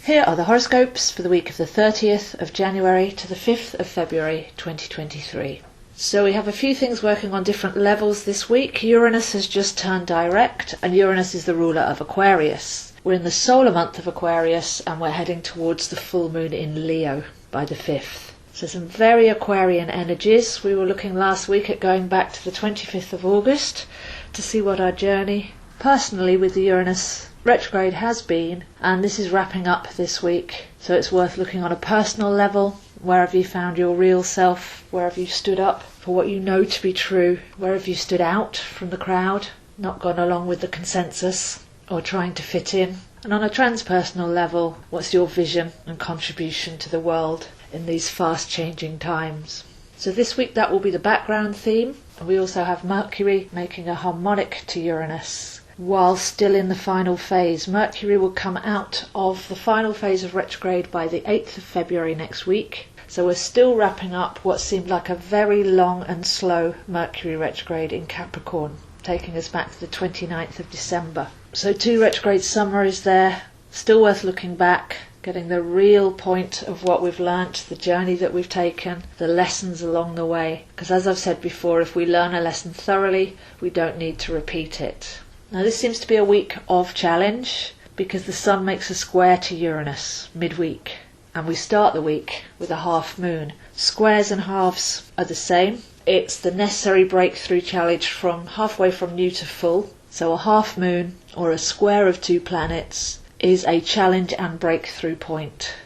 Here are the horoscopes for the week of the 30th of January to the 5th of February 2023. So we have a few things working on different levels this week. Uranus has just turned direct, and Uranus is the ruler of Aquarius. We're in the solar month of Aquarius, and we're heading towards the full moon in Leo by the 5th. So some very Aquarian energies. We were looking last week at going back to the 25th of August to see what our journey personally with the Uranus retrograde has been, and this is wrapping up this week, so it's worth looking on a personal level. Where have you found your real self? Where have you stood up for what you know to be true? Where have you stood out from the crowd, not gone along with the consensus or trying to fit in? And on a transpersonal level, what's your vision and contribution to the world in these fast changing times? So this week that will be the background theme, and we also have Mercury making a harmonic to Uranus. While still in the final phase, Mercury will come out of the final phase of retrograde by the 8th of February next week. So we're still wrapping up what seemed like a very long and slow Mercury retrograde in Capricorn, taking us back to the 29th of December. So 2 retrograde summaries there, still worth looking back, getting the real point of what we've learnt, the journey that we've taken, the lessons along the way. Because as I've said before, if we learn a lesson thoroughly, we don't need to repeat it. Now this seems to be a week of challenge because the Sun makes a square to Uranus midweek, and we start the week with a half moon. Squares and halves are the same. It's the necessary breakthrough challenge from halfway from new to full. So a half moon or a square of 2 planets is a challenge and breakthrough point.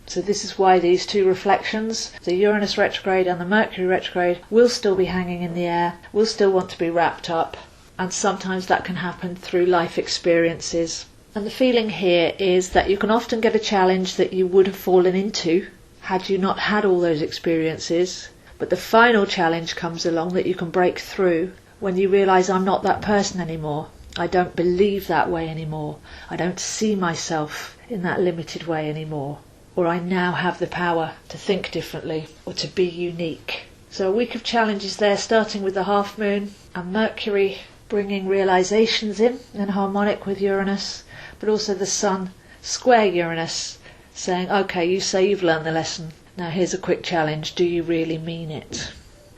So this is why these 2 reflections, the Uranus retrograde and the Mercury retrograde, will still be hanging in the air, will still want to be wrapped up. And sometimes that can happen through life experiences. And the feeling here is that you can often get a challenge that you would have fallen into had you not had all those experiences. But the final challenge comes along that you can break through when you realise I'm not that person anymore. I don't believe that way anymore. I don't see myself in that limited way anymore. Or I now have the power to think differently or to be unique. So a week of challenges there, starting with the half moon and Mercury bringing realizations in and harmonic with Uranus, but also the Sun square Uranus, saying, okay, you say you've learned the lesson, now here's a quick challenge, do you really mean it?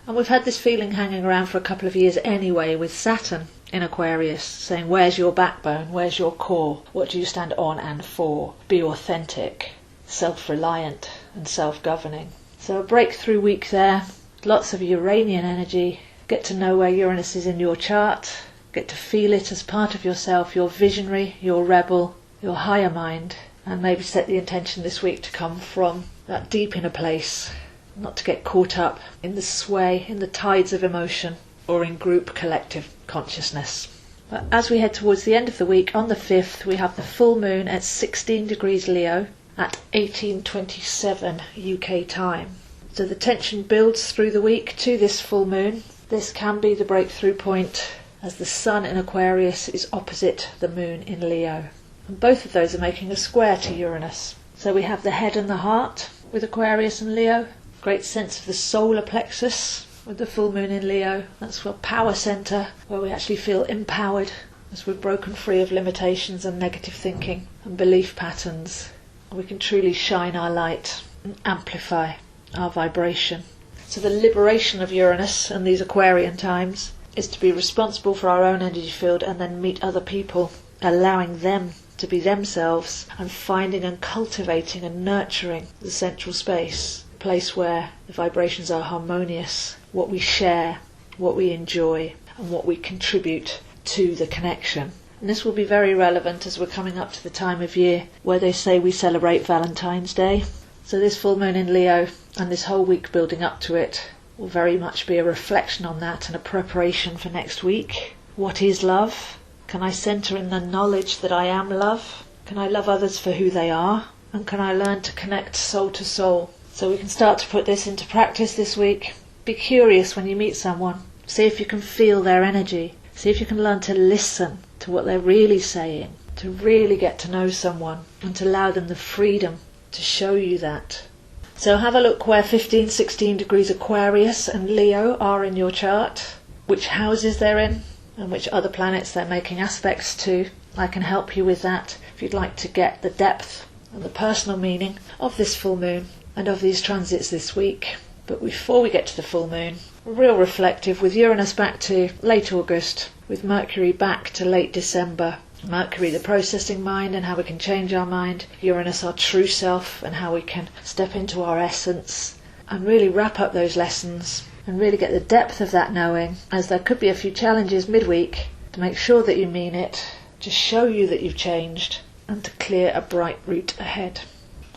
And we've had this feeling hanging around for a couple of years anyway with Saturn in Aquarius, saying where's your backbone, where's your core, what do you stand on and for? Be authentic, self-reliant and self-governing. So a breakthrough week there, lots of Uranian energy. Get to know where Uranus is in your chart, get to feel it as part of yourself, your visionary, your rebel, your higher mind, and maybe set the intention this week to come from that deep inner place, not to get caught up in the sway, in the tides of emotion, or in group collective consciousness. But as we head towards the end of the week, on the 5th, we have the full moon at 16 degrees Leo at 18:27 UK time. So the tension builds through the week to this full moon. This can be the breakthrough point as the Sun in Aquarius is opposite the Moon in Leo. And both of those are making a square to Uranus. So we have the head and the heart with Aquarius and Leo. Great sense of the solar plexus with the full moon in Leo. That's our power centre, where we actually feel empowered as we've broken free of limitations and negative thinking and belief patterns. We can truly shine our light and amplify our vibration. So the liberation of Uranus in these Aquarian times is to be responsible for our own energy field and then meet other people, allowing them to be themselves and finding and cultivating and nurturing the central space, a place where the vibrations are harmonious, what we share, what we enjoy and what we contribute to the connection. And this will be very relevant as we're coming up to the time of year where they say we celebrate Valentine's Day. So this full moon in Leo and this whole week building up to it will very much be a reflection on that and a preparation for next week. What is love? Can I centre in the knowledge that I am love? Can I love others for who they are? And can I learn to connect soul to soul? So we can start to put this into practice this week. Be curious when you meet someone. See if you can feel their energy. See if you can learn to listen to what they're really saying, to really get to know someone and to allow them the freedom to show you that. So have a look where 15, 16 degrees Aquarius and Leo are in your chart, which houses they're in and which other planets they're making aspects to. I can help you with that if you'd like to get the depth and the personal meaning of this full moon and of these transits this week. But before we get to the full moon, real reflective with Uranus back to late August, with Mercury back to late December. Mercury, the processing mind and how we can change our mind. Uranus, our true self and how we can step into our essence and really wrap up those lessons and really get the depth of that knowing, as there could be a few challenges midweek to make sure that you mean it, to show you that you've changed and to clear a bright route ahead.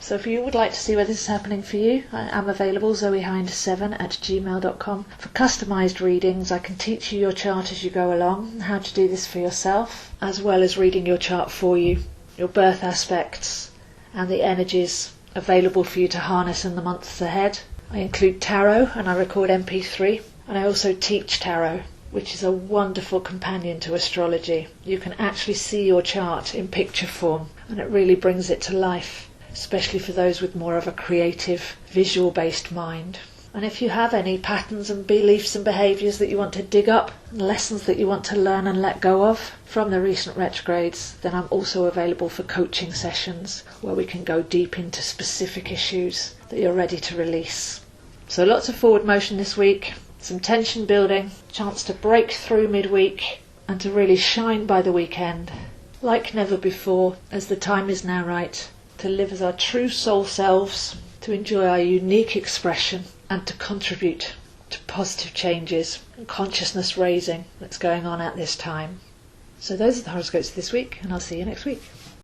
So if you would like to see where this is happening for you, I am available, zoehind7@gmail.com, for customised readings. I can teach you your chart as you go along and how to do this for yourself, as well as reading your chart for you, your birth aspects and the energies available for you to harness in the months ahead. I include tarot and I record MP3, and I also teach tarot, which is a wonderful companion to astrology. You can actually see your chart in picture form and it really brings it to life, especially for those with more of a creative, visual-based mind. And if you have any patterns and beliefs and behaviours that you want to dig up, and lessons that you want to learn and let go of from the recent retrogrades, then I'm also available for coaching sessions where we can go deep into specific issues that you're ready to release. So lots of forward motion this week, some tension building, chance to break through midweek and to really shine by the weekend like never before, as the time is now right to live as our true soul selves, to enjoy our unique expression and to contribute to positive changes and consciousness raising that's going on at this time. So those are the horoscopes this week, and I'll see you next week.